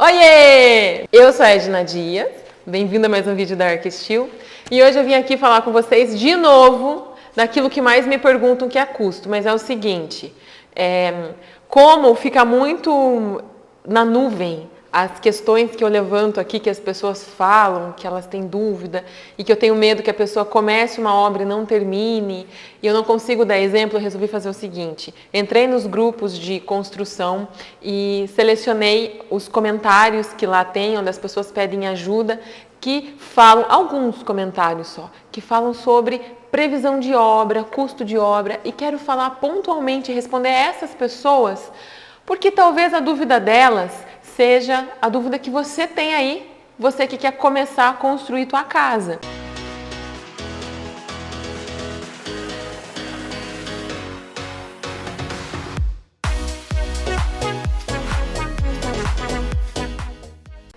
Oiê! Eu sou a Edna Dias, bem-vinda a mais um vídeo da ArcSteel e hoje eu vim aqui falar com vocês de novo daquilo que mais me perguntam que é custo, mas é o seguinte, como fica muito na nuvem as questões que eu levanto aqui, que as pessoas falam, que elas têm dúvida e que eu tenho medo que a pessoa comece uma obra e não termine e eu não consigo dar exemplo, eu resolvi fazer o seguinte, entrei nos grupos de construção e selecionei os comentários que lá tem, onde as pessoas pedem ajuda, que falam, alguns comentários só, que falam sobre previsão de obra, custo de obra e quero falar pontualmente e responder a essas pessoas, porque talvez a dúvida delas seja a dúvida que você tem aí, você que quer começar a construir tua casa.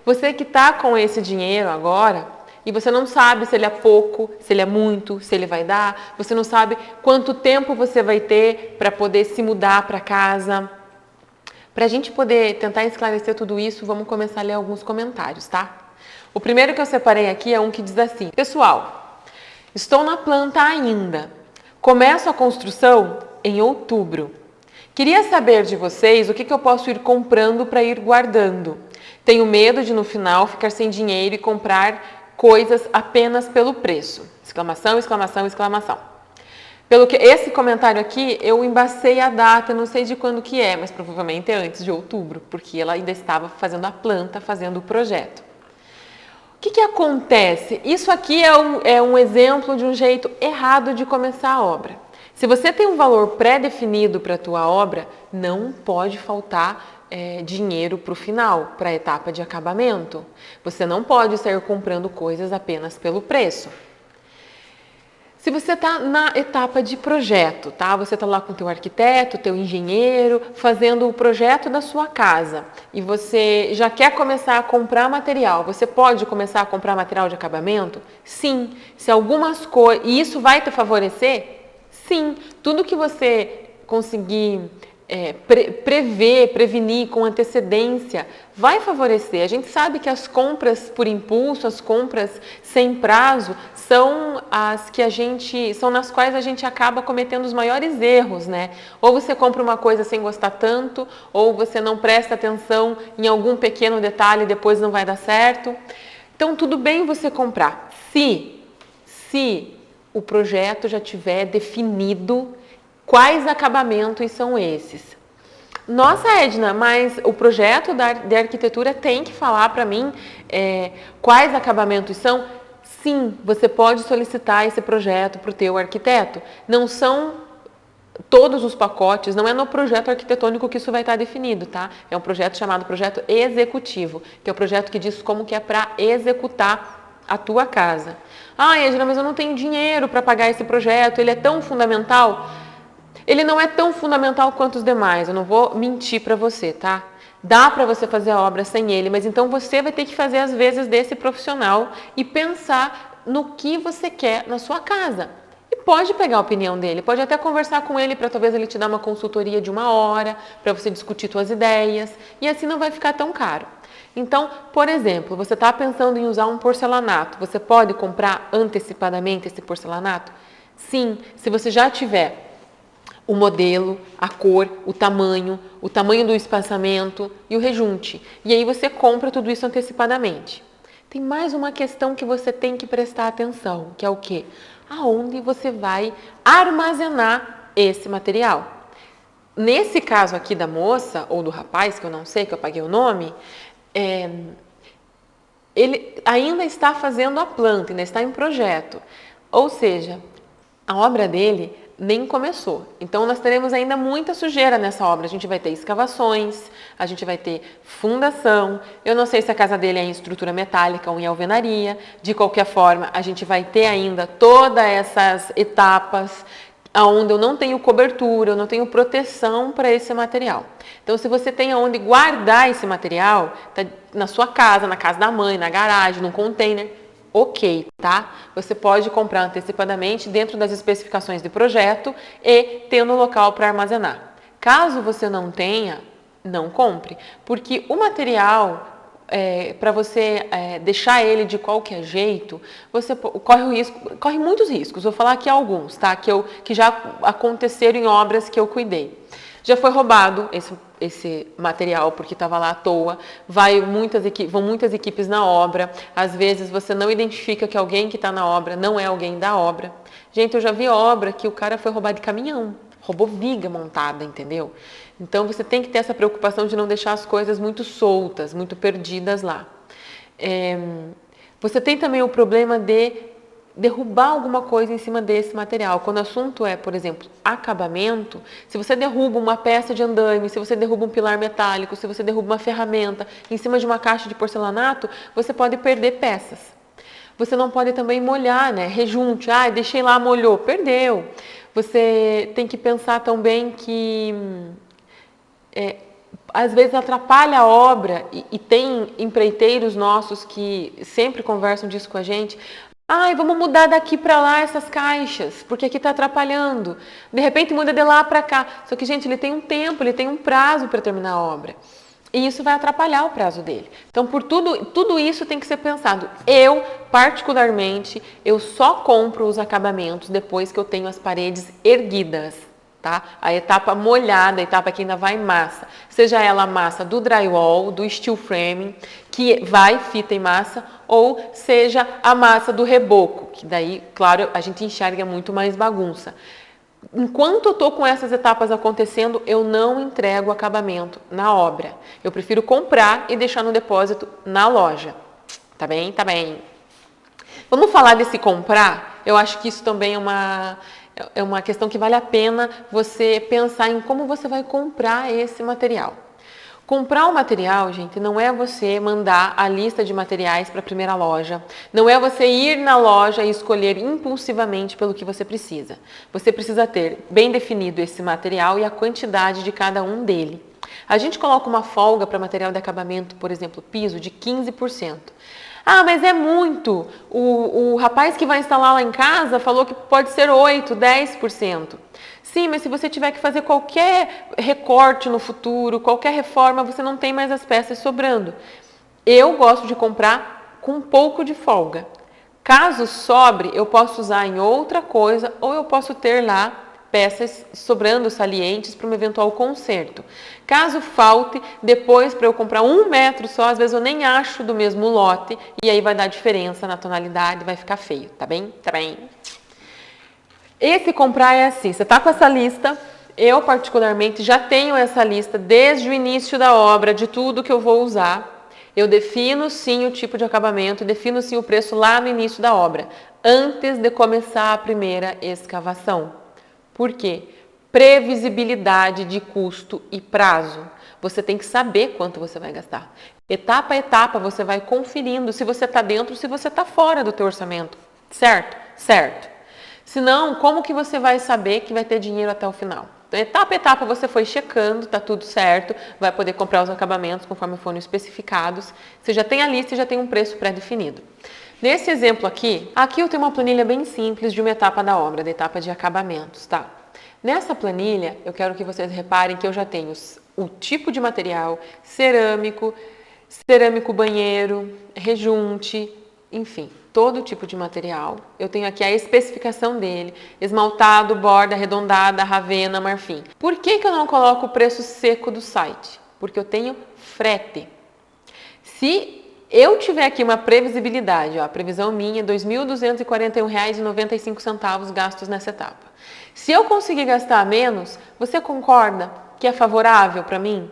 Você que está com esse dinheiro agora e você não sabe se ele é pouco, se ele é muito, se ele vai dar, você não sabe quanto tempo você vai ter para poder se mudar para casa. Para a gente poder tentar esclarecer tudo isso, vamos começar a ler alguns comentários, tá? O primeiro que eu separei aqui é um que diz assim: Pessoal, estou na planta ainda. Começo a construção em outubro. Queria saber de vocês o que eu posso ir comprando para ir guardando. Tenho medo de no final ficar sem dinheiro e comprar coisas apenas pelo preço. Exclamação, exclamação, exclamação. Pelo que esse comentário aqui, eu embacei a data, não sei de quando que é, mas provavelmente é antes de outubro, porque ela ainda estava fazendo a planta, fazendo o projeto. O que acontece? Isso aqui é um exemplo de um jeito errado de começar a obra. Se você tem um valor pré-definido para a tua obra, não pode faltar dinheiro para o final, para a etapa de acabamento. Você não pode sair comprando coisas apenas pelo preço. Se você está na etapa de projeto, tá? Você está lá com o teu arquiteto, teu engenheiro, fazendo o projeto da sua casa e você já quer começar a comprar material, você pode começar a comprar material de acabamento? Sim. Se algumas coisas... E isso vai te favorecer? Sim. Tudo que você conseguir prevenir com antecedência, vai favorecer. A gente sabe que as compras por impulso, as compras sem prazo, são nas quais a gente acaba cometendo os maiores erros, né? Ou você compra uma coisa sem gostar tanto, ou você não presta atenção em algum pequeno detalhe e depois não vai dar certo. Então, tudo bem você comprar, se o projeto já tiver definido quais acabamentos são esses. Nossa, Edna, mas o projeto de arquitetura tem que falar para mim quais acabamentos são? Sim, você pode solicitar esse projeto para o teu arquiteto. Não são todos os pacotes, não é no projeto arquitetônico que isso vai estar definido, tá? É um projeto chamado projeto executivo, que é o projeto que diz como que é para executar a tua casa. Ah, Edna, mas eu não tenho dinheiro para pagar esse projeto, ele é tão fundamental. Ele não é tão fundamental quanto os demais, eu não vou mentir para você, tá? Dá para você fazer a obra sem ele, mas então você vai ter que fazer as vezes desse profissional e pensar no que você quer na sua casa. E pode pegar a opinião dele, pode até conversar com ele para talvez ele te dar uma consultoria de 1 hora, para você discutir suas ideias, e assim não vai ficar tão caro. Então, por exemplo, você está pensando em usar um porcelanato, você pode comprar antecipadamente esse porcelanato? Sim, se você já tiver o modelo, a cor, o tamanho do espaçamento e o rejunte. E aí você compra tudo isso antecipadamente. Tem mais uma questão que você tem que prestar atenção, que é o quê? Aonde você vai armazenar esse material. Nesse caso aqui da moça, ou do rapaz, que eu não sei, que eu apaguei o nome, ele ainda está fazendo a planta, ainda está em projeto. Ou seja, a obra dele nem começou. Então, nós teremos ainda muita sujeira nessa obra. A gente vai ter escavações, a gente vai ter fundação. Eu não sei se a casa dele é em estrutura metálica ou em alvenaria. De qualquer forma, a gente vai ter ainda todas essas etapas onde eu não tenho cobertura, eu não tenho proteção para esse material. Então, se você tem onde guardar esse material, tá na sua casa, na casa da mãe, na garagem, num container, ok, tá? Você pode comprar antecipadamente dentro das especificações de projeto e tendo um local para armazenar. Caso você não tenha, não compre, porque o material para você deixar ele de qualquer jeito, você corre o risco, corre muitos riscos. Vou falar aqui alguns, tá? Que já aconteceram em obras que eu cuidei. Já foi roubado esse material porque estava lá à toa, vão muitas equipes na obra, às vezes você não identifica que alguém que está na obra não é alguém da obra. Gente, eu já vi obra que o cara foi roubado de caminhão, roubou viga montada, entendeu? Então você tem que ter essa preocupação de não deixar as coisas muito soltas, muito perdidas lá. Você tem também o problema de derrubar alguma coisa em cima desse material. Quando o assunto é, por exemplo, acabamento, se você derruba uma peça de andaime, se você derruba um pilar metálico, se você derruba uma ferramenta em cima de uma caixa de porcelanato, você pode perder peças. Você não pode também molhar, né? Rejunte, deixei lá, molhou, perdeu. Você tem que pensar também que às vezes atrapalha a obra e tem empreiteiros nossos que sempre conversam disso com a gente. Vamos mudar daqui para lá essas caixas, porque aqui está atrapalhando. De repente muda de lá para cá. Só que, gente, ele tem um tempo, ele tem um prazo para terminar a obra. E isso vai atrapalhar o prazo dele. Então, por tudo isso tem que ser pensado. Eu, particularmente, eu só compro os acabamentos depois que eu tenho as paredes erguidas. Tá? A etapa molhada, a etapa que ainda vai massa, seja ela a massa do drywall, do steel framing, que vai fita e massa, ou seja a massa do reboco, que daí, claro, a gente enxerga muito mais bagunça. Enquanto eu estou com essas etapas acontecendo, eu não entrego acabamento na obra. Eu prefiro comprar e deixar no depósito na loja. Tá bem? Tá bem. Vamos falar desse comprar? Eu acho que isso também é uma questão que vale a pena você pensar em como você vai comprar esse material. Comprar o material, gente, não é você mandar a lista de materiais para a primeira loja, não é você ir na loja e escolher impulsivamente pelo que você precisa. Você precisa ter bem definido esse material e a quantidade de cada um dele. A gente coloca uma folga para material de acabamento, por exemplo, piso, de 15%. Mas é muito. O rapaz que vai instalar lá em casa falou que pode ser 8%, 10%. Sim, mas se você tiver que fazer qualquer recorte no futuro, qualquer reforma, você não tem mais as peças sobrando. Eu gosto de comprar com um pouco de folga. Caso sobre, eu posso usar em outra coisa ou eu posso ter lá peças sobrando salientes para um eventual conserto. Caso falte, depois para eu comprar 1 metro só, às vezes eu nem acho do mesmo lote e aí vai dar diferença na tonalidade, vai ficar feio, tá bem? Tá bem. Esse comprar é assim, você tá com essa lista, eu particularmente já tenho essa lista desde o início da obra, de tudo que eu vou usar. Eu defino sim o tipo de acabamento, defino sim o preço lá no início da obra, antes de começar a primeira escavação. Por quê? Previsibilidade de custo e prazo. Você tem que saber quanto você vai gastar. Etapa a etapa você vai conferindo se você está dentro, se você está fora do teu orçamento. Certo? Certo. Senão, como que você vai saber que vai ter dinheiro até o final? Então, etapa a etapa você foi checando, tá tudo certo, vai poder comprar os acabamentos conforme foram especificados. Você já tem a lista e já tem um preço pré-definido. Nesse exemplo aqui eu tenho uma planilha bem simples de uma etapa da obra, da etapa de acabamentos, tá? Nessa planilha, eu quero que vocês reparem que eu já tenho o tipo de material, cerâmico banheiro, rejunte, enfim, todo tipo de material. Eu tenho aqui a especificação dele, esmaltado, borda, arredondada, ravena, marfim. Por que eu não coloco o preço seco do site? Porque eu tenho frete. Se eu tiver aqui uma previsibilidade, a previsão minha é R$ 2.241,95 gastos nessa etapa. Se eu conseguir gastar menos, você concorda que é favorável para mim?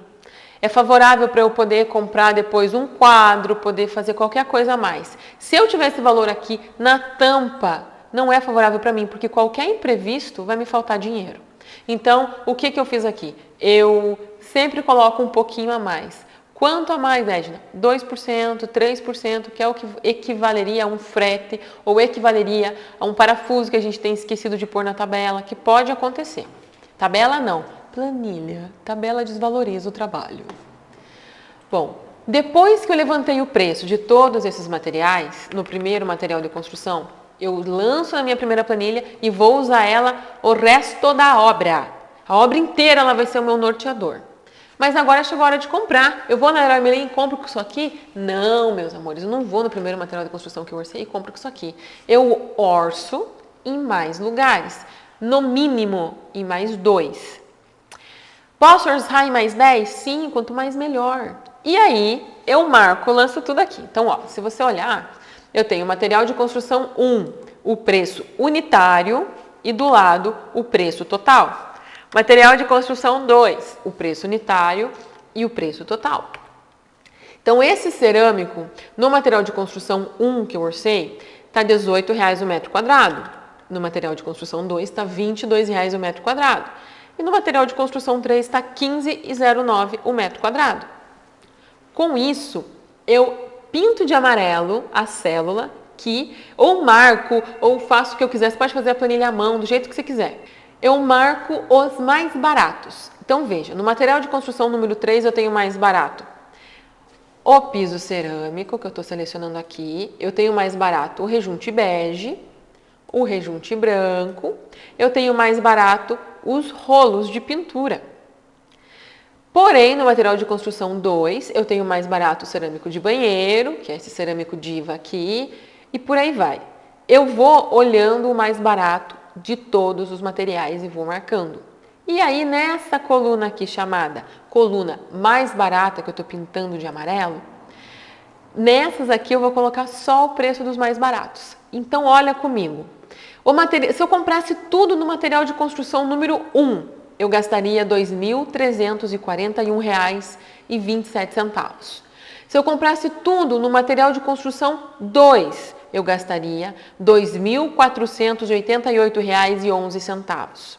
É favorável para eu poder comprar depois um quadro, poder fazer qualquer coisa a mais. Se eu tiver esse valor aqui na tampa, não é favorável para mim, porque qualquer imprevisto vai me faltar dinheiro. Então, o que eu fiz aqui? Eu sempre coloco um pouquinho a mais. Quanto a mais, Edna? 2%, 3%, que é o que equivaleria a um frete ou equivaleria a um parafuso que a gente tem esquecido de pôr na tabela, que pode acontecer. Tabela não, planilha. Tabela desvaloriza o trabalho. Bom, depois que eu levantei o preço de todos esses materiais, no primeiro material de construção, eu lanço na minha primeira planilha e vou usar ela o resto da obra. A obra inteira ela vai ser o meu norteador. Mas agora chegou a hora de comprar. Eu vou na Leroy Merlin e compro com isso aqui? Não, meus amores, eu não vou no primeiro material de construção que eu orcei e compro com isso aqui. Eu orço em mais lugares, no mínimo em mais 2. Posso orçar em mais 10? Sim, quanto mais melhor. E aí, eu marco, lanço tudo aqui. Então, ó, se você olhar, eu tenho material de construção 1, o preço unitário e do lado o preço total. Material de construção 2, o preço unitário e o preço total. Então, esse cerâmico, no material de construção 1 que eu orcei, está R$ 18,00 o metro quadrado. No material de construção 2 está R$ 22,00 o metro quadrado. E no material de construção 3 está R$ 15,09 o metro quadrado. Com isso, eu pinto de amarelo a célula que ou marco ou faço o que eu quiser. Você pode fazer a planilha à mão, do jeito que você quiser. Eu marco os mais baratos. Então, veja, no material de construção número 3 eu tenho mais barato o piso cerâmico, que eu estou selecionando aqui. Eu tenho mais barato o rejunte bege, o rejunte branco. Eu tenho mais barato os rolos de pintura. Porém, no material de construção 2, eu tenho mais barato o cerâmico de banheiro, que é esse cerâmico Diva aqui, e por aí vai. Eu vou olhando o mais barato de todos os materiais e vou marcando. E aí, nessa coluna aqui chamada coluna mais barata, que eu estou pintando de amarelo, nessas aqui eu vou colocar só o preço dos mais baratos. Então, olha comigo. Se eu comprasse tudo no material de construção número 1, eu gastaria R$ 2.341,27. Se eu comprasse tudo no material de construção 2, eu gastaria R$ 2.488,11.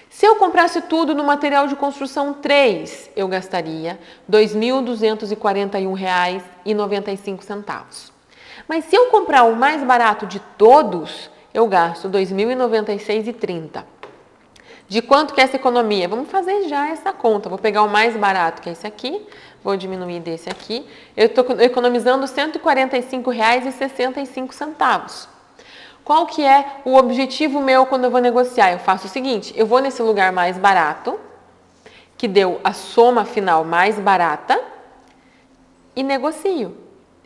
Se eu comprasse tudo no material de construção 3, eu gastaria R$ 2.241,95. Mas se eu comprar o mais barato de todos, eu gasto R$ 2.096,30. De quanto que é essa economia? Vamos fazer já essa conta. Vou pegar o mais barato, que é esse aqui, vou diminuir desse aqui. Eu estou economizando R$ 145,65. Qual que é o objetivo meu quando eu vou negociar? Eu faço o seguinte, eu vou nesse lugar mais barato, que deu a soma final mais barata, e negocio.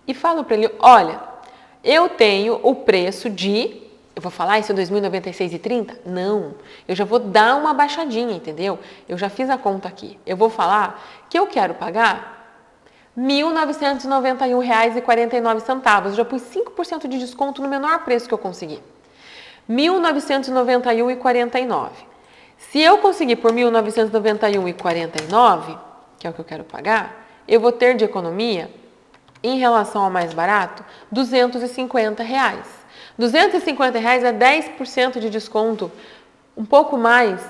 E falo para ele, olha, eu tenho o preço de... Eu vou falar, isso é R$ 2.096,30? Não, eu já vou dar uma baixadinha, entendeu? Eu já fiz a conta aqui. Eu vou falar que eu quero pagar R$ 1.991,49. Eu já pus 5% de desconto no menor preço que eu consegui. R$ 1.991,49. Se eu conseguir por R$ 1.991,49, que é o que eu quero pagar, eu vou ter de economia, em relação ao mais barato, R$ 250. R$ 250 é 10% de desconto, um pouco mais,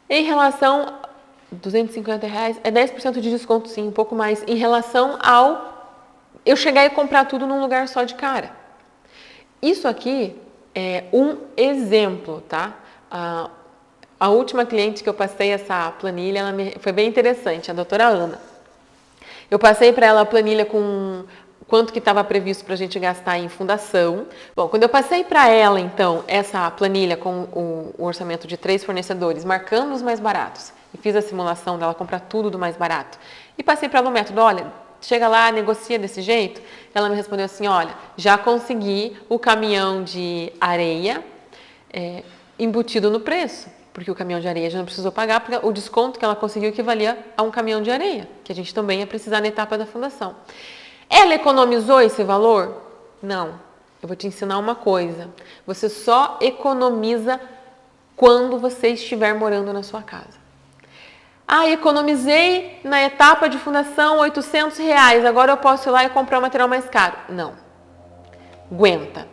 em relação... R$ 250 é 10% de desconto, sim, um pouco mais, em relação ao eu chegar e comprar tudo num lugar só de cara. Isso aqui é um exemplo, tá? A última cliente que eu passei essa planilha, foi bem interessante, a doutora Ana. Eu passei para ela a planilha com... quanto que estava previsto para a gente gastar em fundação. Bom, quando eu passei para ela, então, essa planilha com o orçamento de 3 fornecedores, marcando os mais baratos, e fiz a simulação dela comprar tudo do mais barato, e passei para ela o método, olha, chega lá, negocia desse jeito, ela me respondeu assim, olha, já consegui o caminhão de areia embutido no preço, porque o caminhão de areia já não precisou pagar, porque o desconto que ela conseguiu equivalia a um caminhão de areia, que a gente também ia precisar na etapa da fundação. Ela economizou esse valor? Não. Eu vou te ensinar uma coisa. Você só economiza quando você estiver morando na sua casa. Ah, economizei na etapa de fundação R$ 800, agora eu posso ir lá e comprar um material mais caro. Não. Aguenta.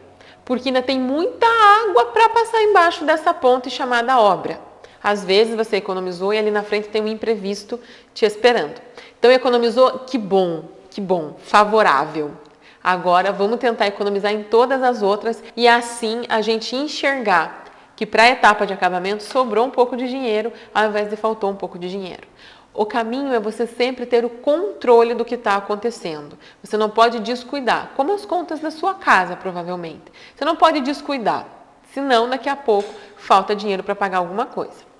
Porque ainda tem muita água para passar embaixo dessa ponte chamada obra. Às vezes você economizou e ali na frente tem um imprevisto te esperando. Então economizou, que bom. Que bom, favorável. Agora vamos tentar economizar em todas as outras e assim a gente enxergar que para a etapa de acabamento sobrou um pouco de dinheiro ao invés de faltou um pouco de dinheiro. O caminho é você sempre ter o controle do que está acontecendo. Você não pode descuidar, como as contas da sua casa, provavelmente. Você não pode descuidar, senão daqui a pouco falta dinheiro para pagar alguma coisa.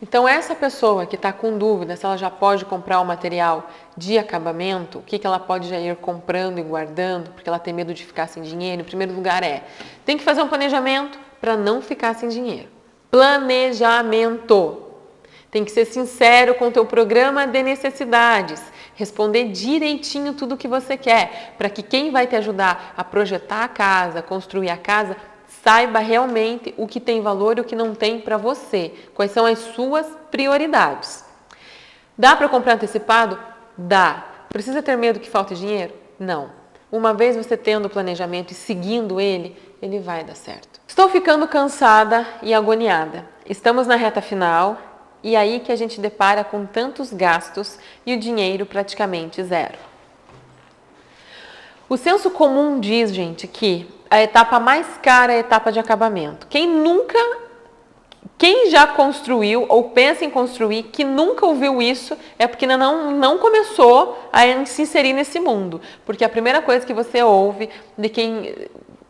Então, essa pessoa que está com dúvida se ela já pode comprar o material de acabamento, o que ela pode já ir comprando e guardando, porque ela tem medo de ficar sem dinheiro, em primeiro lugar tem que fazer um planejamento para não ficar sem dinheiro. Planejamento. Tem que ser sincero com o teu programa de necessidades, responder direitinho tudo o que você quer, para que quem vai te ajudar a projetar a casa, construir a casa, saiba realmente o que tem valor e o que não tem para você, quais são as suas prioridades. Dá para comprar antecipado? Dá. Precisa ter medo que falte dinheiro? Não. Uma vez você tendo o planejamento e seguindo ele vai dar certo. Estou ficando cansada e agoniada. Estamos na reta final e aí que a gente depara com tantos gastos e o dinheiro praticamente zero. O senso comum diz, gente, que a etapa mais cara é a etapa de acabamento. Quem já construiu ou pensa em construir, que nunca ouviu isso, é porque ainda não começou a se inserir nesse mundo. Porque a primeira coisa que você ouve de quem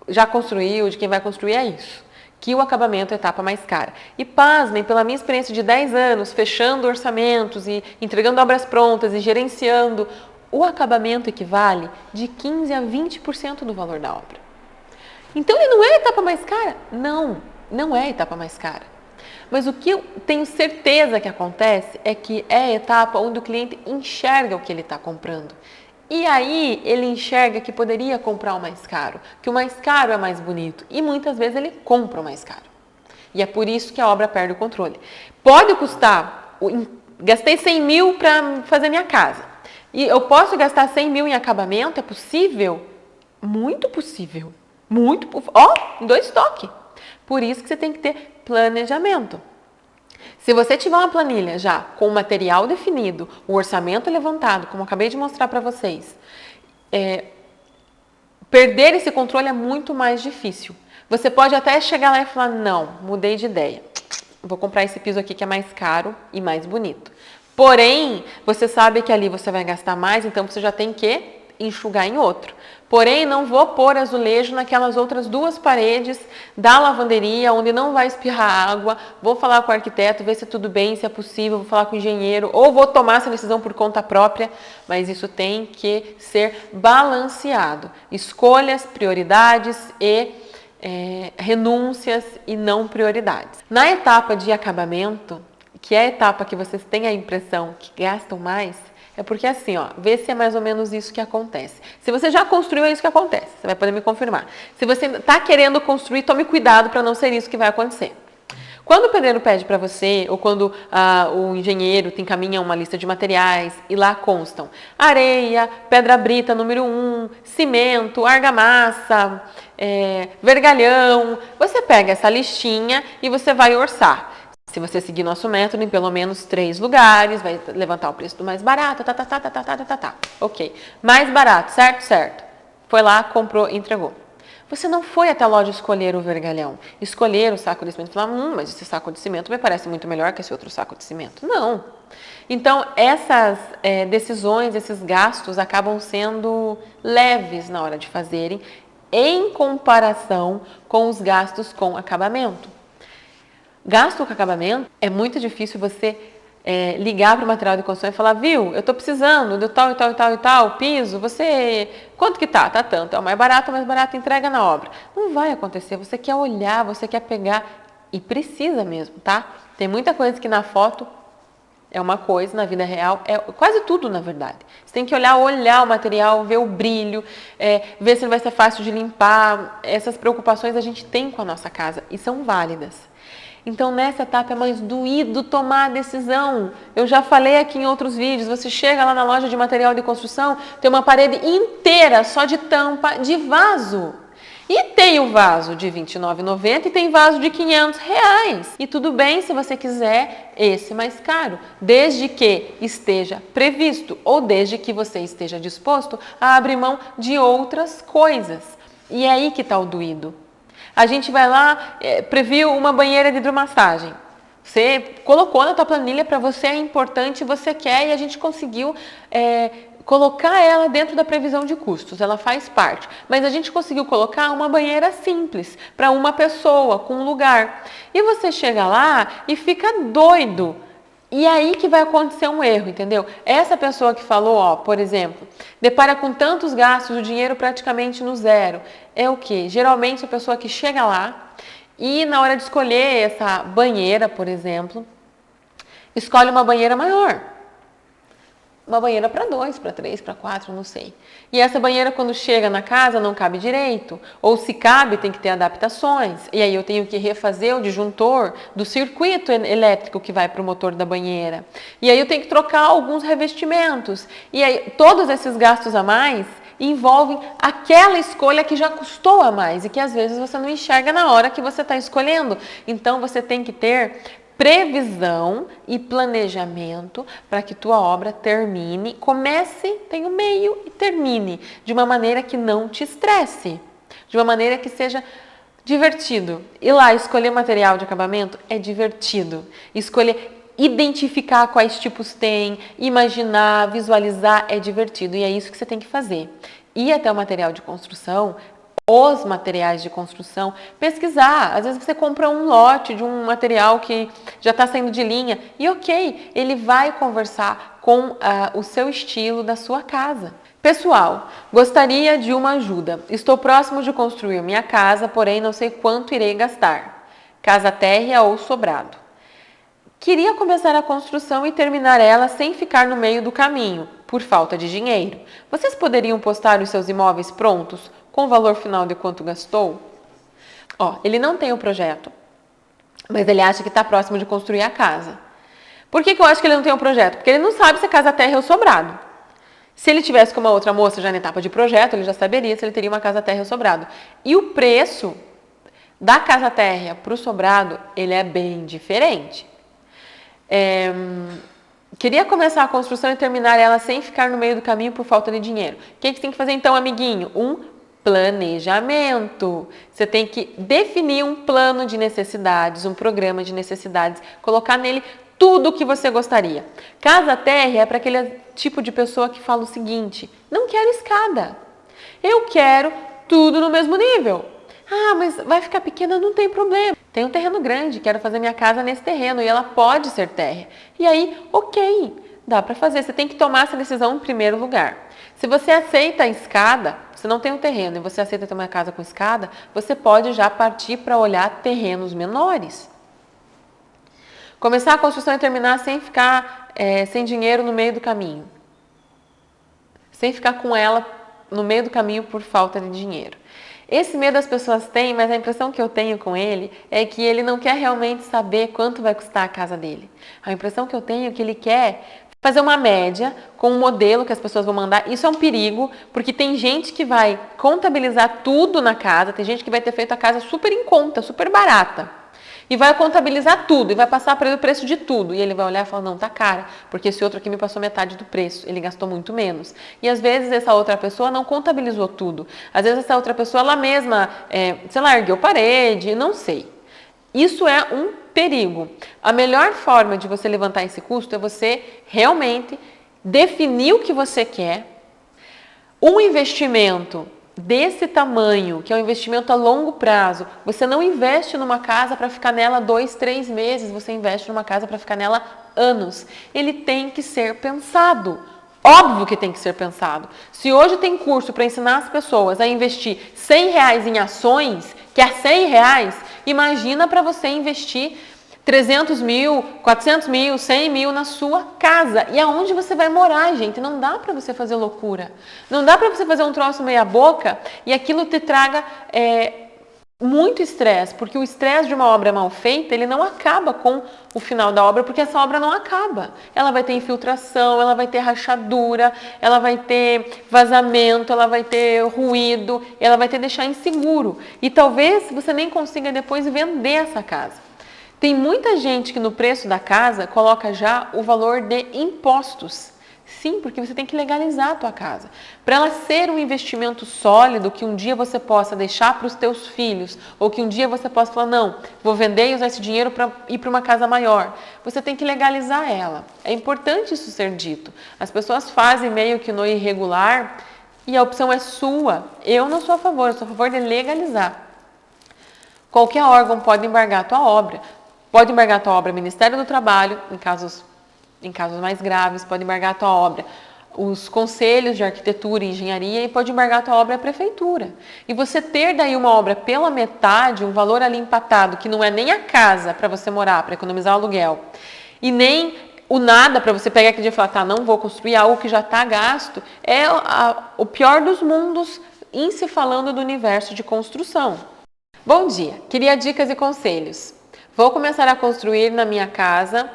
já construiu, de quem vai construir é isso, que o acabamento é a etapa mais cara. E pasmem, pela minha experiência de 10 anos, fechando orçamentos e entregando obras prontas e gerenciando, o acabamento equivale de 15% a 20% do valor da obra. Então, ele não é a etapa mais cara? Não é a etapa mais cara. Mas o que eu tenho certeza que acontece é que é a etapa onde o cliente enxerga o que ele está comprando. E aí, ele enxerga que poderia comprar o mais caro, que o mais caro é mais bonito. E muitas vezes ele compra o mais caro. E é por isso que a obra perde o controle. Pode custar, gastei 100 mil para fazer minha casa. E eu posso gastar 100 mil em acabamento? É possível? Muito possível. Em 2 toques. Por isso que você tem que ter planejamento. Se você tiver uma planilha já com o material definido, o orçamento levantado, como eu acabei de mostrar para vocês, perder esse controle é muito mais difícil. Você pode até chegar lá e falar, não, mudei de ideia. Vou comprar esse piso aqui que é mais caro e mais bonito. Porém, você sabe que ali você vai gastar mais, então você já tem que enxugar em outro. Porém, não vou pôr azulejo naquelas outras 2 paredes da lavanderia, onde não vai espirrar água. Vou falar com o arquiteto, ver se tudo bem, se é possível, vou falar com o engenheiro, ou vou tomar essa decisão por conta própria, mas isso tem que ser balanceado. Escolhas, prioridades e renúncias e não prioridades. Na etapa de acabamento, que é a etapa que vocês têm a impressão que gastam mais, é porque assim, vê se é mais ou menos isso que acontece. Se você já construiu, é isso que acontece. Você vai poder me confirmar. Se você está querendo construir, tome cuidado para não ser isso que vai acontecer. Quando o pedreiro pede para você, ou quando o engenheiro te encaminha uma lista de materiais e lá constam areia, pedra brita número 1, cimento, argamassa, vergalhão, você pega essa listinha e você vai orçar. Se você seguir nosso método, em pelo menos 3 lugares, vai levantar o preço do mais barato, Ok. Mais barato, certo? Certo. Foi lá, comprou, entregou. Você não foi até a loja escolher o vergalhão, escolher o saco de cimento e falar, mas esse saco de cimento me parece muito melhor que esse outro saco de cimento. Não. Então, essas decisões, esses gastos acabam sendo leves na hora de fazerem, em comparação com os gastos com acabamento. Gasto com acabamento, é muito difícil você ligar para o material de construção e falar, viu, eu estou precisando do tal e tal e tal e tal, piso, quanto que tá? Tá tanto, é o mais barato, entrega na obra. Não vai acontecer, você quer olhar, você quer pegar e precisa mesmo, tá? Tem muita coisa que na foto é uma coisa, na vida real é quase tudo, na verdade. Você tem que olhar o material, ver o brilho, ver se ele vai ser fácil de limpar. Essas preocupações a gente tem com a nossa casa e são válidas. Então, nessa etapa é mais doído tomar a decisão. Eu já falei aqui em outros vídeos, você chega lá na loja de material de construção, tem uma parede inteira só de tampa de vaso. E tem o vaso de R$ 29,90 e tem vaso de R$ 500. E tudo bem se você quiser esse mais caro, desde que esteja previsto ou desde que você esteja disposto a abrir mão de outras coisas. E é aí que está o doído. A gente vai lá, previu uma banheira de hidromassagem. Você colocou na tua planilha, para você é importante, você quer, e a gente conseguiu colocar ela dentro da previsão de custos, ela faz parte. Mas a gente conseguiu colocar uma banheira simples para uma pessoa, com um lugar. E você chega lá e fica doido. E aí que vai acontecer um erro, entendeu? Essa pessoa que falou, ó, por exemplo, depara com tantos gastos, o dinheiro praticamente no zero. É o quê? Geralmente a pessoa que chega lá e na hora de escolher essa banheira, por exemplo, escolhe uma banheira maior. Uma banheira para 2, para 3, para 4, não sei. E essa banheira, quando chega na casa, não cabe direito. Ou se cabe, tem que ter adaptações. E aí eu tenho que refazer o disjuntor do circuito elétrico que vai para o motor da banheira. E aí eu tenho que trocar alguns revestimentos. E aí todos esses gastos a mais envolvem aquela escolha que já custou a mais e que às vezes você não enxerga na hora que você está escolhendo. Então você tem que ter previsão e planejamento para que tua obra termine, comece, tenha um meio e termine de uma maneira que não te estresse, de uma maneira que seja divertido. Ir lá escolher material de acabamento é divertido. Escolher identificar quais tipos tem, imaginar, visualizar é divertido e é isso que você tem que fazer. Ir até o material de construção, os materiais de construção, pesquisar. Às vezes você compra um lote de um material que já está saindo de linha e ok, ele vai conversar com o seu estilo da sua casa. Pessoal, gostaria de uma ajuda. Estou próximo de construir minha casa, porém não sei quanto irei gastar. Casa térrea ou sobrado. Queria começar a construção e terminar ela sem ficar no meio do caminho, por falta de dinheiro. Vocês poderiam postar os seus imóveis prontos com o valor final de quanto gastou? Ó, ele não tem o projeto, mas ele acha que está próximo de construir a casa. Por que eu acho que ele não tem o projeto? Porque ele não sabe se a casa térrea ou sobrado. Se ele tivesse com uma outra moça já na etapa de projeto, ele já saberia se ele teria uma casa térrea ou sobrado. E o preço da casa térrea para o sobrado, ele é bem diferente. Queria começar a construção e terminar ela sem ficar no meio do caminho por falta de dinheiro. O que você tem que fazer então, amiguinho? Um planejamento. Você tem que definir um plano de necessidades, um programa de necessidades, colocar nele tudo o que você gostaria. Casa térrea é para aquele tipo de pessoa que fala o seguinte: não quero escada, eu quero tudo no mesmo nível. Ah, mas vai ficar pequena, não tem problema. Tem um terreno grande, quero fazer minha casa nesse terreno e ela pode ser térrea. E aí, ok, dá para fazer. Você tem que tomar essa decisão em primeiro lugar. Se você aceita a escada, você não tem um terreno e você aceita ter uma casa com escada, você pode já partir para olhar terrenos menores. Começar a construção e terminar sem ficar sem dinheiro no meio do caminho. Sem ficar com ela no meio do caminho por falta de dinheiro. Esse medo as pessoas têm, mas a impressão que eu tenho com ele é que ele não quer realmente saber quanto vai custar a casa dele. A impressão que eu tenho é que ele quer fazer uma média com um modelo que as pessoas vão mandar. Isso é um perigo, porque tem gente que vai contabilizar tudo na casa, tem gente que vai ter feito a casa super em conta, super barata. E vai contabilizar tudo, e vai passar para ele o preço de tudo. E ele vai olhar e falar, não, tá cara, porque esse outro aqui me passou metade do preço, ele gastou muito menos. E às vezes essa outra pessoa não contabilizou tudo. Às vezes essa outra pessoa, ela mesma, sei lá, ergueu parede, não sei. Isso é um perigo. A melhor forma de você levantar esse custo é você realmente definir o que você quer. Um investimento desse tamanho, que é um investimento a longo prazo, você não investe numa casa para ficar nela 2, 3 meses, você investe numa casa para ficar nela anos. Ele tem que ser pensado. Óbvio que tem que ser pensado. Se hoje tem curso para ensinar as pessoas a investir R$100 em ações, que é R$100, imagina para você investir 300 mil, 400 mil, 100 mil na sua casa. E aonde você vai morar, gente? Não dá para você fazer loucura. Não dá para você fazer um troço meia boca e aquilo te traga muito estresse. Porque o estresse de uma obra mal feita, ele não acaba com o final da obra, porque essa obra não acaba. Ela vai ter infiltração, ela vai ter rachadura, ela vai ter vazamento, ela vai ter ruído, ela vai te deixar inseguro. E talvez você nem consiga depois vender essa casa. Tem muita gente que no preço da casa coloca já o valor de impostos. Sim, porque você tem que legalizar a tua casa. Para ela ser um investimento sólido, que um dia você possa deixar para os teus filhos, ou que um dia você possa falar, não, vou vender e usar esse dinheiro para ir para uma casa maior. Você tem que legalizar ela. É importante isso ser dito. As pessoas fazem meio que no irregular e a opção é sua. Eu não sou a favor, eu sou a favor de legalizar. Qualquer órgão pode embargar a tua obra. Pode embargar a tua obra Ministério do Trabalho, em casos mais graves, pode embargar a tua obra os conselhos de arquitetura e engenharia e pode embargar a tua obra a prefeitura. E você ter daí uma obra pela metade, um valor ali empatado, que não é nem a casa para você morar, para economizar o aluguel, e nem o nada para você pegar aquele dia e falar, tá, não vou construir algo que já está gasto, é o pior dos mundos em se falando do universo de construção. Bom dia, queria dicas e conselhos. Vou começar a construir na minha casa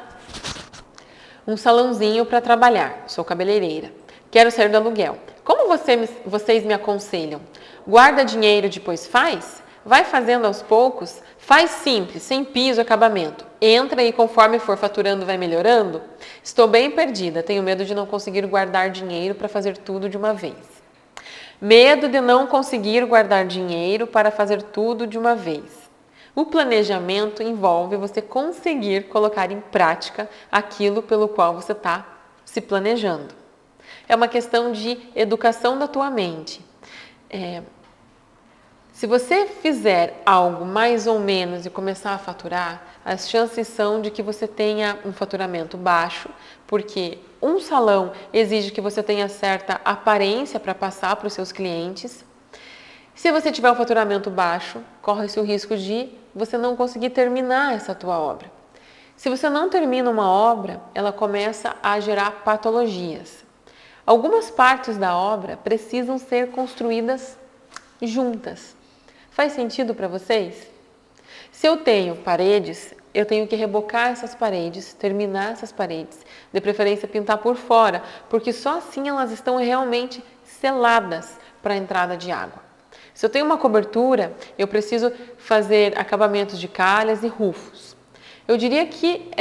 um salãozinho para trabalhar. Sou cabeleireira. Quero sair do aluguel. Como vocês me aconselham? Guarda dinheiro e depois faz? Vai fazendo aos poucos? Faz simples, sem piso e acabamento. Entra e conforme for faturando vai melhorando? Estou bem perdida. Tenho medo de não conseguir guardar dinheiro para fazer tudo de uma vez. Medo de não conseguir guardar dinheiro para fazer tudo de uma vez. O planejamento envolve você conseguir colocar em prática aquilo pelo qual você está se planejando. É uma questão de educação da tua mente. Se você fizer algo mais ou menos e começar a faturar, as chances são de que você tenha um faturamento baixo, porque um salão exige que você tenha certa aparência para passar para os seus clientes. Se você tiver um faturamento baixo, corre-se o risco de você não conseguir terminar essa tua obra. Se você não termina uma obra, ela começa a gerar patologias. Algumas partes da obra precisam ser construídas juntas. Faz sentido para vocês? Se eu tenho paredes, eu tenho que rebocar essas paredes, terminar essas paredes, de preferência pintar por fora, porque só assim elas estão realmente seladas para a entrada de água. Se eu tenho uma cobertura, eu preciso fazer acabamentos de calhas e rufos. Eu diria que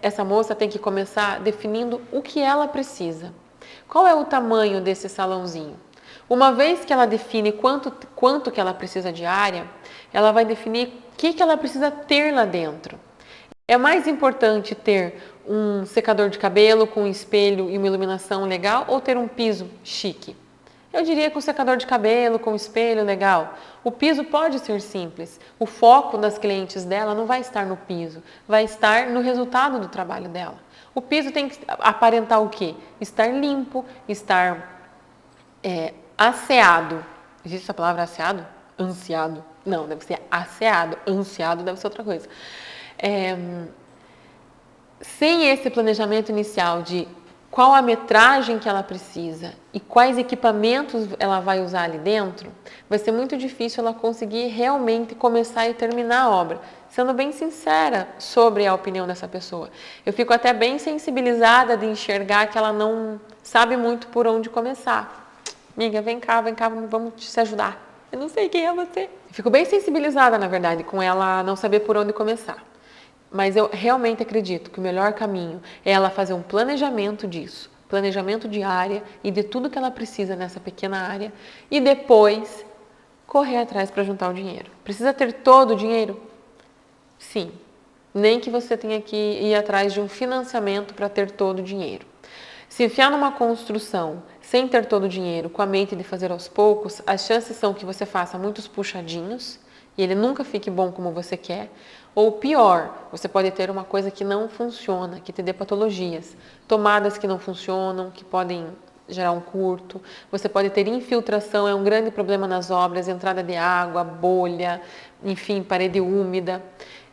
essa moça tem que começar definindo o que ela precisa. Qual é o tamanho desse salãozinho? Uma vez que ela define quanto que ela precisa de área, ela vai definir o que ela precisa ter lá dentro. É mais importante ter um secador de cabelo com um espelho e uma iluminação legal ou ter um piso chique? Eu diria que o secador de cabelo com espelho legal. O piso pode ser simples. O foco das clientes dela não vai estar no piso, vai estar no resultado do trabalho dela. O piso tem que aparentar o quê? Estar limpo, estar asseado. Existe essa palavra asseado? Ansiado? Não, deve ser asseado. Ansiado deve ser outra coisa. Sem esse planejamento inicial de qual a metragem que ela precisa e quais equipamentos ela vai usar ali dentro, vai ser muito difícil ela conseguir realmente começar e terminar a obra. Sendo bem sincera sobre a opinião dessa pessoa. Eu fico até bem sensibilizada de enxergar que ela não sabe muito por onde começar. Amiga, vem cá, vamos te ajudar. Eu não sei quem é você. Eu fico bem sensibilizada, na verdade, com ela não saber por onde começar. Mas eu realmente acredito que o melhor caminho é ela fazer um planejamento disso, planejamento de área e de tudo que ela precisa nessa pequena área e depois correr atrás para juntar o dinheiro. Precisa ter todo o dinheiro? Sim. Nem que você tenha que ir atrás de um financiamento para ter todo o dinheiro. Se enfiar numa construção sem ter todo o dinheiro, com a mente de fazer aos poucos, as chances são que você faça muitos puxadinhos e ele nunca fique bom como você quer. Ou pior, você pode ter uma coisa que não funciona, que te dê patologias, tomadas que não funcionam, que podem gerar um curto, você pode ter infiltração, é um grande problema nas obras, entrada de água, bolha, enfim, parede úmida.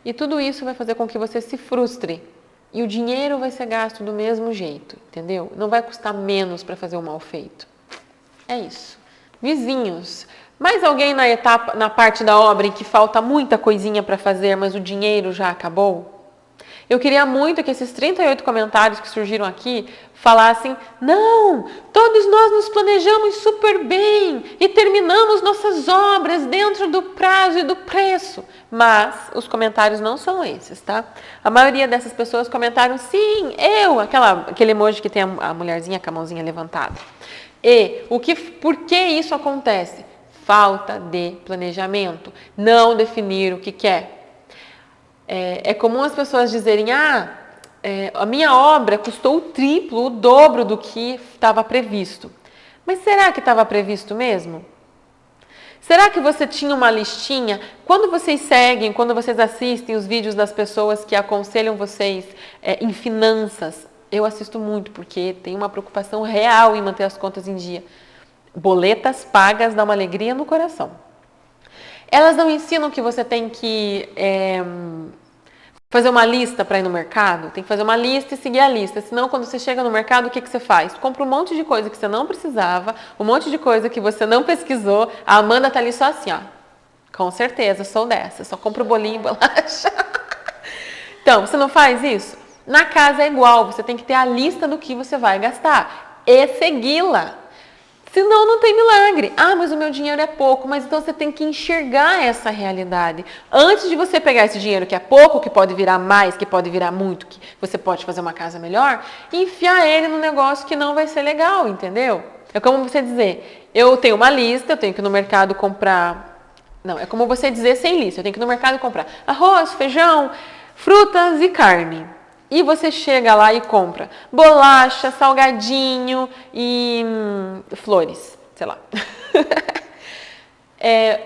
E tudo isso vai fazer com que você se frustre. E o dinheiro vai ser gasto do mesmo jeito, entendeu? Não vai custar menos para fazer o mal feito. É isso. Vizinhos. Mais alguém na parte da obra em que falta muita coisinha para fazer, mas o dinheiro já acabou? Eu queria muito que esses 38 comentários que surgiram aqui falassem: não, todos nós nos planejamos super bem e terminamos nossas obras dentro do prazo e do preço. Mas os comentários não são esses, tá? A maioria dessas pessoas comentaram: sim, aquele emoji que tem a mulherzinha com a mãozinha levantada. Por que isso acontece? Falta de planejamento, não definir o que quer. É comum as pessoas dizerem: a minha obra custou o triplo, o dobro do que estava previsto. Mas será que estava previsto mesmo? Será que você tinha uma listinha? Quando vocês assistem os vídeos das pessoas que aconselham vocês em finanças, eu assisto muito porque tem uma preocupação real em manter as contas em dia. Boletas pagas dá uma alegria no coração. Elas não ensinam que você tem que fazer uma lista para ir no mercado? Tem que fazer uma lista e seguir a lista. Senão, quando você chega no mercado, o que você faz? Compra um monte de coisa que você não precisava, um monte de coisa que você não pesquisou. A Amanda tá ali só assim, ó. Com certeza, sou dessa. Só compro bolinho e bolacha. Então, você não faz isso? Na casa é igual. Você tem que ter a lista do que você vai gastar e segui-la. Senão não tem milagre. Mas o meu dinheiro é pouco. Mas então você tem que enxergar essa realidade. Antes de você pegar esse dinheiro que é pouco, que pode virar mais, que pode virar muito, que você pode fazer uma casa melhor, e enfiar ele num negócio que não vai ser legal, entendeu? É como você dizer: eu tenho uma lista, eu tenho que ir no mercado comprar... Não, é como você dizer sem lista. Eu tenho que ir no mercado comprar arroz, feijão, frutas e carne. E você chega lá e compra bolacha, salgadinho e flores, sei lá.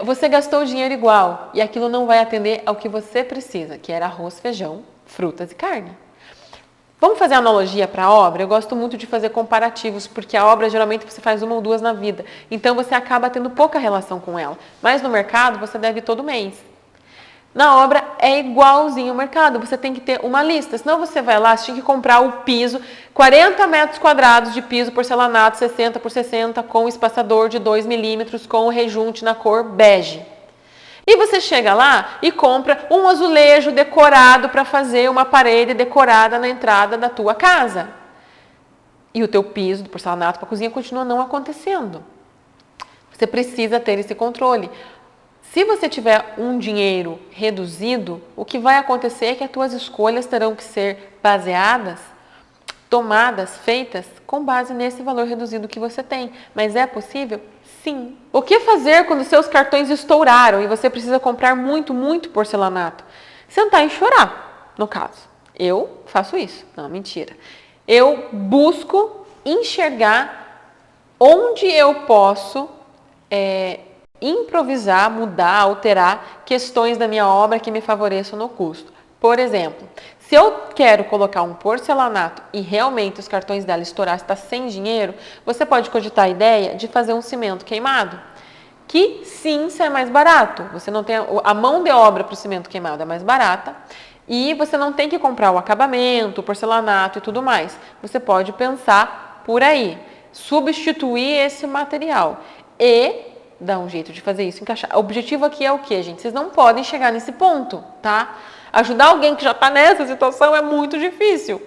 Você gastou o dinheiro igual e aquilo não vai atender ao que você precisa, que era arroz, feijão, frutas e carne. Vamos fazer analogia para a obra? Eu gosto muito de fazer comparativos, porque a obra geralmente você faz uma ou duas na vida. Então você acaba tendo pouca relação com ela. Mas no mercado você deve ir todo mês. Na obra é igualzinho ao mercado, você tem que ter uma lista, senão você vai lá, você tem que comprar o piso, 40 metros quadrados de piso porcelanato 60 por 60 com espaçador de 2 milímetros com o rejunte na cor bege. E você chega lá e compra um azulejo decorado para fazer uma parede decorada na entrada da tua casa. E o teu piso de porcelanato para a cozinha continua não acontecendo. Você precisa ter esse controle. Se você tiver um dinheiro reduzido, o que vai acontecer é que as tuas escolhas terão que ser baseadas, tomadas, feitas com base nesse valor reduzido que você tem. Mas é possível? Sim. O que fazer quando seus cartões estouraram e você precisa comprar muito, muito porcelanato? Sentar e chorar, no caso. Eu faço isso. Não, mentira. Eu busco enxergar onde eu posso improvisar, mudar, alterar questões da minha obra que me favoreçam no custo. Por exemplo, se eu quero colocar um porcelanato e realmente os cartões dela estourar, está sem dinheiro, você pode cogitar a ideia de fazer um cimento queimado, que sim, sai mais barato. Você não tem a mão de obra para o cimento queimado é mais barata e você não tem que comprar o acabamento, o porcelanato e tudo mais. Você pode pensar por aí, substituir esse material e dar um jeito de fazer isso encaixar. O objetivo aqui é o quê, gente? Vocês não podem chegar nesse ponto, tá? Ajudar alguém que já está nessa situação é muito difícil,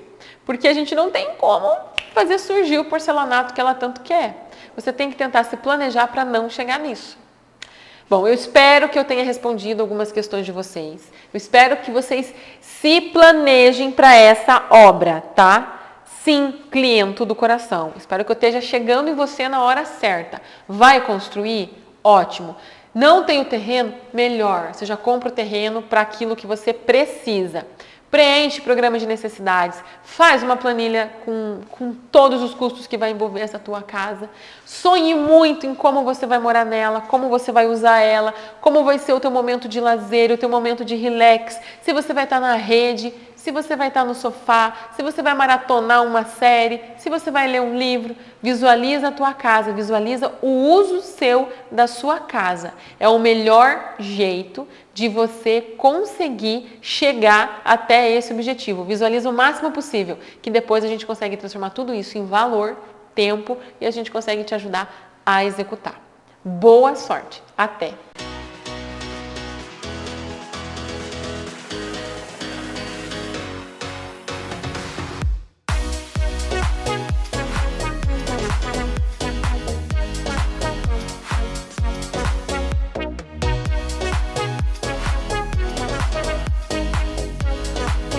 porque a gente não tem como fazer surgir o porcelanato que ela tanto quer. Você tem que tentar se planejar para não chegar nisso. Bom, eu espero que eu tenha respondido algumas questões de vocês. Eu espero que vocês se planejem para essa obra, tá? Sim, cliente do coração. Espero que eu esteja chegando em você na hora certa. Vai construir? Ótimo. Não tem o terreno? Melhor. Você já compra o terreno para aquilo que você precisa. Preenche programa de necessidades, faz uma planilha com todos os custos que vai envolver essa tua casa. Sonhe muito em como você vai morar nela, como você vai usar ela, como vai ser o teu momento de lazer, o teu momento de relax, se você vai estar na rede, se você vai estar no sofá, se você vai maratonar uma série, se você vai ler um livro. Visualiza a tua casa, visualiza o uso seu da sua casa. É o melhor jeito de você conseguir chegar até esse objetivo. Visualiza o máximo possível, que depois a gente consegue transformar tudo isso em valor, tempo e a gente consegue te ajudar a executar. Boa sorte! Até!